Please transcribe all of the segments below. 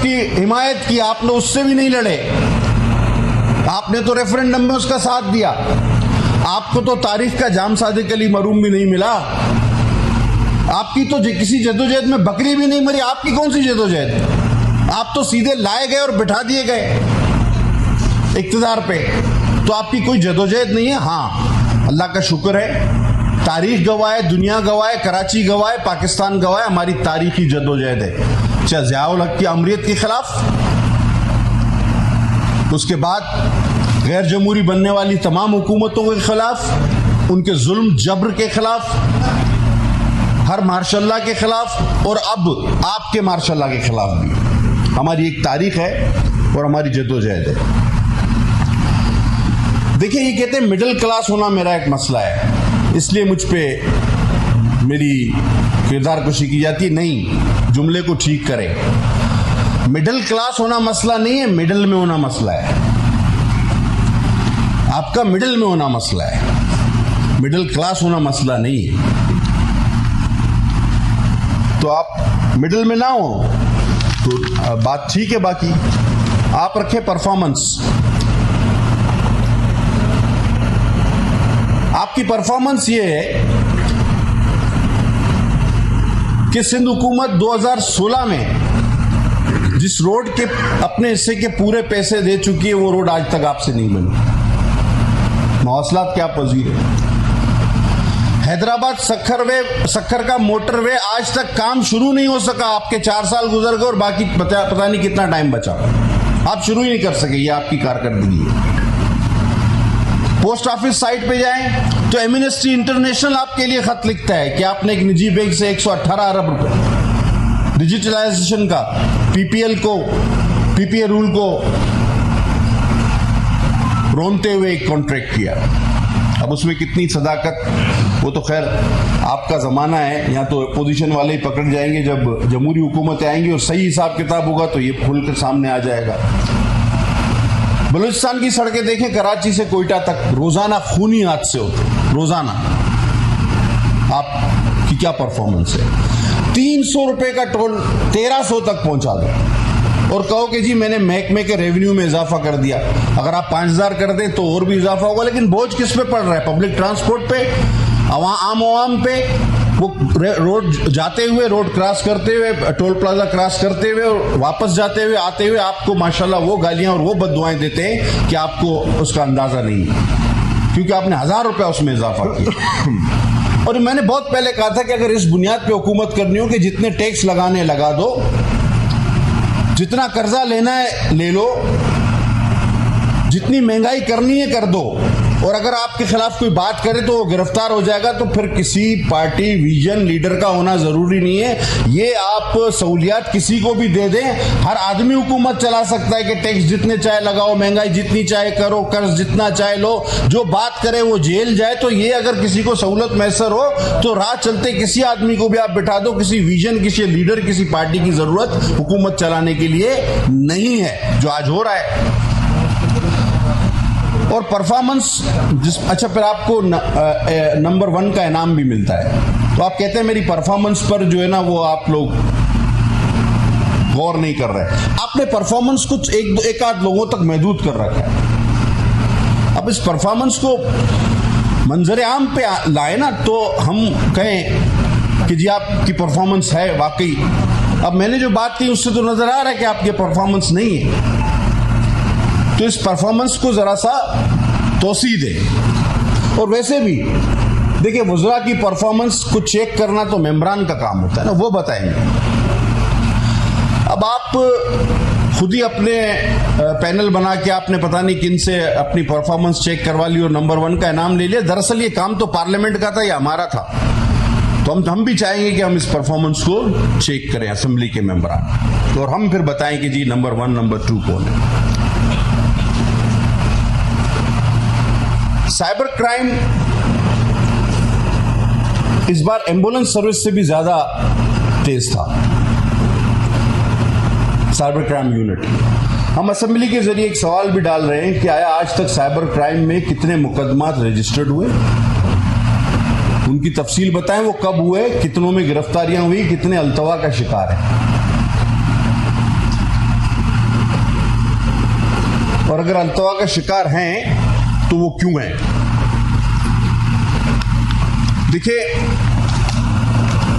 की हिमायत की, आपने उससे भी नहीं लड़े। आपने तो रेफरेंडम में उसका साथ दिया। आपको तो तारीख का जाम सादिक अली मरूम भी नहीं मिला। आपकी तो किसी जदोजहद में बकरी भी नहीं मरी। आपकी कौन सी जदोजहद? आप तो सीधे लाए गए और बिठा दिए गए इक्तदार पे। तो आपकी कोई जदोजहद नहीं है। हाँ, अल्लाह का शुक्र है, तारीख गवाह है, दुनिया गवाह है, कराची गवाह है, पाकिस्तान गवाह है, हमारी तारीखी जदोजहद है। चाहे ज़ियाउल हक की अमरीत के खिलाफ, उसके बाद गैर जमहूरी बनने वाली तमाम हुकूमतों के खिलाफ, उनके जुल्म जबर के खिलाफ, हर मार्शल्ला के खिलाफ, और अब आपके मार्शल्ला के खिलाफ भी हमारी एक तारीख है और हमारी जद्दोजहद है। देखिए, ये कहते हैं मिडिल क्लास होना मेरा एक मसला है, इसलिए मुझ पे मेरी किरदार कुशी की जाती है। नहीं, जुमले को ठीक करें। मिडिल क्लास होना मसला नहीं है, मिडिल में होना मसला है। आपका मिडिल में होना मसला है, मिडिल क्लास होना मसला नहीं है। तो आप मिडिल में ना हो तो बात ठीक है। बाकी आप रखें परफॉर्मेंस। आपकी परफॉर्मेंस ये है कि सिंध हुकूमत 2016 में जिस रोड के अपने हिस्से के पूरे पैसे दे चुकी है, वो रोड आज तक आपसे नहीं बनी। मवासलात क्या पजीर है। हैदराबाद सक्खर का मोटरवे आज तक काम शुरू नहीं हो सका। आपके 4 साल गुजर गए और बाकी पता नहीं कितना टाइम बचा। आप शुरू ही नहीं कर सके, ये आपकी कारकर्दगी है। पोस्ट ऑफिस साइट पे जाएं तो एमनेस्टी इंटरनेशनल आपके लिए खत लिखता है कि आपने एक निजी बैंक से 118 अरब रुपए डिजिटलाइजेशन का पीपीए रूल को रोनते हुए एक कॉन्ट्रैक्ट किया। अब उसमें कितनी सदाकत, वो तो खैर आपका ज़माना है। यहाँ तो अपोजिशन वाले ही पकड़ जाएंगे। जब जमहूरी हुकूमतें आएंगी और सही हिसाब किताब होगा तो ये खुल कर सामने आ जाएगा। बलूचिस्तान की सड़कें देखें, कराची से कोयटा तक रोज़ाना खूनी हादसे होते, रोज़ाना। आपकी क्या परफॉर्मेंस है? 300 रुपये का टोल 1300 तक पहुंचा दो और कहो कि जी मैंने महकमे के रेवेन्यू में इजाफा कर दिया। अगर आप 5000 कर दें तो और भी इजाफा होगा, लेकिन बोझ किस पे पड़ रहा है? पब्लिक ट्रांसपोर्ट पे, आम पे। वो रोड जाते हुए, रोड क्रॉस करते हुए, टोल प्लाजा क्रॉस करते हुए और वापस जाते हुए, आते हुए आपको माशाल्लाह वो गालियां और वो बददुआएं देते हैं कि आपको उसका अंदाजा नहीं है, क्योंकि आपने 1000 रुपया उसमें इजाफा किया। और मैंने बहुत पहले कहा था कि अगर इस बुनियाद पे हुकूमत करनी हो कि जितने टैक्स लगाने लगा दो, जितना कर्जा लेना है ले लो, जितनी महंगाई करनी है कर दो, और अगर आपके खिलाफ कोई बात करे तो वो गिरफ्तार हो जाएगा। तो फिर किसी पार्टी विजन लीडर का होना जरूरी नहीं है। ये आप सहूलियात किसी को भी दे दें, हर आदमी हुकूमत चला सकता है कि टैक्स जितने चाहे लगाओ, महंगाई जितनी चाहे करो, कर्ज जितना चाहे लो, जो बात करे वो जेल जाए। तो ये अगर किसी को सहूलत मैसर हो तो राह चलते किसी आदमी को भी आप बिठा दो। किसी विजन, किसी लीडर, किसी पार्टी की जरूरत हुकूमत चलाने के लिए नहीं है, जो आज हो रहा है। और परफॉर्मेंस अच्छा, फिर आपको नंबर 1 का इनाम भी मिलता है। तो आप कहते हैं मेरी परफॉर्मेंस पर जो है ना वो आप लोग गौर नहीं कर रहे। आपने परफॉर्मेंस कुछ एक आध लोगों तक महदूद कर रखा है। अब इस परफॉर्मेंस को मंजर आम पे लाए ना तो हम कहें कि जी आपकी परफॉर्मेंस है वाकई। अब मैंने जो बात की उससे तो नजर आ रहा है कि आपकी परफॉर्मेंस नहीं है। तो इस परफॉर्मेंस को जरा सा तोसी दे। और वैसे भी देखिए, वज़रा की परफॉर्मेंस को चेक करना तो मेंबरान का काम होता है ना, वो बताएंगे। अब आप खुद ही अपने पैनल बना के आपने पता नहीं किन से अपनी परफॉर्मेंस चेक करवा ली और नंबर 1 का इनाम ले लिया। दरअसल ये काम तो पार्लियामेंट का था या हमारा था। तो हम भी चाहेंगे कि हम इस परफॉर्मेंस को चेक करें, असेंबली के मेंबरान, तो और हम फिर बताएं कि जी नंबर 1 नंबर 2 कौन है। साइबर क्राइम इस बार एम्बुलेंस सर्विस से भी ज्यादा तेज था। साइबर क्राइम यूनिट, हम असेंबली के जरिए एक सवाल भी डाल रहे हैं कि आया आज तक साइबर क्राइम में कितने मुकदमात रजिस्टर्ड हुए, उनकी तफसील बताएं, वो कब हुए, कितनों में गिरफ्तारियां हुई, कितने अल्तवा का शिकार है। और अगर अल्तवा का शिकार हैं तो वो क्यों हैं? देखिए,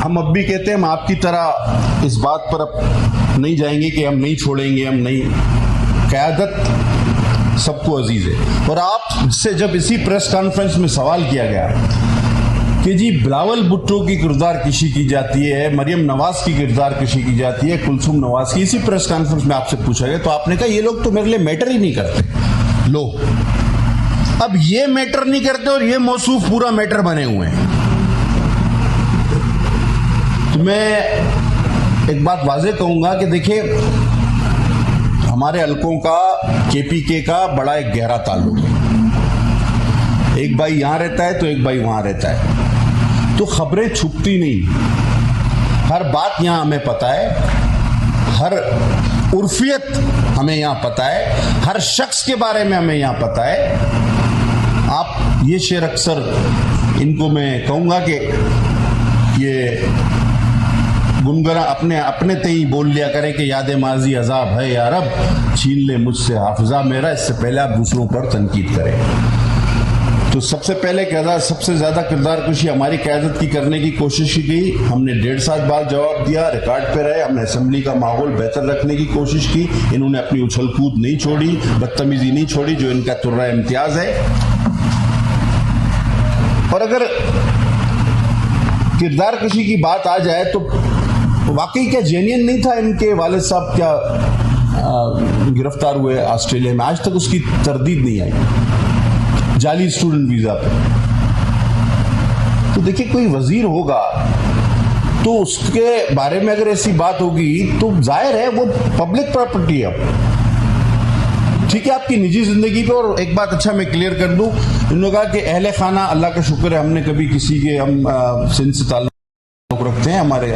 हम अब भी कहते हैं, हम आपकी तरह इस बात पर अब नहीं जाएंगे कि हम नहीं छोड़ेंगे, हम नहीं। क़यादत सबको अजीज है। और आपसे जब इसी प्रेस कॉन्फ्रेंस में सवाल किया गया कि जी बिलावल भुट्टो की किरदार कशी की जाती है, मरियम नवाज की किरदार कशी की जाती है, कुलसुम नवाज की, इसी प्रेस कॉन्फ्रेंस में आपसे पूछा गया तो आपने कहा ये लोग तो मेरे लिए मैटर ही नहीं करते। लो, अब ये मैटर नहीं करते और ये मौसूफ पूरा मैटर बने हुए हैं। तो मैं एक बात वाज़ेह कहूंगा कि देखिए, हमारे हलकों का केपीके का बड़ा एक गहरा ताल्लुक है। एक भाई यहां रहता है तो एक भाई वहां रहता है, तो खबरें छुपती नहीं। हर बात यहां हमें पता है, हर उर्फियत हमें यहां पता है, हर शख्स के बारे में हमें यहां पता है। आप ये शेर अक्सर इनको मैं कहूंगा कि ये गुनगुना अपने ते ही बोल लिया करें कि याद माजी अजाब है या रब, छीन ले मुझसे हाफिजा मेरा, इससे पहले आप दूसरों पर तनकीद करें। तो सबसे पहले सबसे ज्यादा किरदार कुशी हमारी क़यादत की करने की कोशिश की। हमने 1.5 साल बाद जवाब दिया, रिकॉर्ड पे रहे, हमने असेंबली का माहौल बेहतर रखने की कोशिश की। इन्होंने अपनी उछल कूद नहीं छोड़ी, बदतमीजी नहीं छोड़ी, जो इनका तुर्रा इम्तियाज है। और अगर किरदार कशी की बात आ जाए तो वाकई क्या जेन्युइन नहीं था इनके वालिद साहब क्या गिरफ्तार हुए ऑस्ट्रेलिया में? आज तक उसकी तरदीद नहीं आई, जाली स्टूडेंट वीजा पे। तो देखिए, कोई वजीर होगा तो उसके बारे में अगर ऐसी बात होगी तो जाहिर है वो पब्लिक प्रॉपर्टी है। ठीक है, आपकी निजी जिंदगी पे। और एक बात अच्छा मैं क्लियर कर दूं, इन्होंने कहा कि अहले खाना, अल्लाह का शुक्र है हमने कभी किसी के, हम सिंध से ताल्लुक रखते हैं, हमारे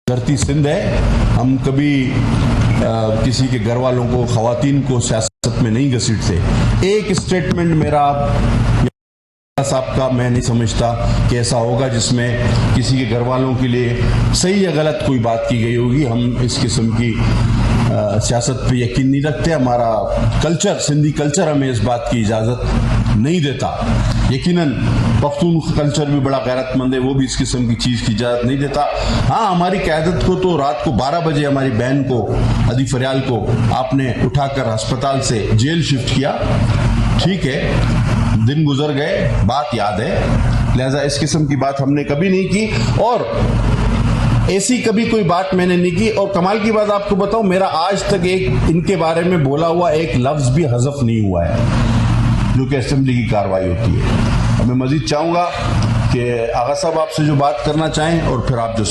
धरती सिंध है, हम कभी किसी के घर वालों को, खवातीन को सियासत में नहीं घसीटते। एक स्टेटमेंट मेरा साहब का मैं नहीं समझता कि ऐसा होगा जिसमें किसी के घर वालों के लिए सही या गलत कोई बात की गई होगी। हम इस किस्म की सियासत पे यकीन नहीं रखते। हमारा कल्चर, सिंधी कल्चर हमें इस बात की इजाज़त नहीं देता। यकीनन पख्तून कल्चर भी बड़ा गैरतमंद है, वो भी इस किस्म की चीज़ की इजाज़त नहीं देता। हाँ, हमारी क़यादत को तो रात को 12 बजे हमारी बहन को, अदी फरियाल को, आपने उठाकर अस्पताल से जेल शिफ्ट किया। ठीक है, दिन गुजर गए, बात याद है, लिहाजा इस किस्म की बात हमने कभी नहीं की और ऐसी कभी कोई बात मैंने नहीं की। और कमाल की बात आपको बताऊं, मेरा आज तक एक इनके बारे में बोला हुआ एक लफ्ज भी हज़फ नहीं हुआ है, जो कि असेंबली की कार्रवाई होती है। अब मैं मजीद चाहूंगा कि आगा साहब आपसे जो बात करना चाहें और फिर आप जो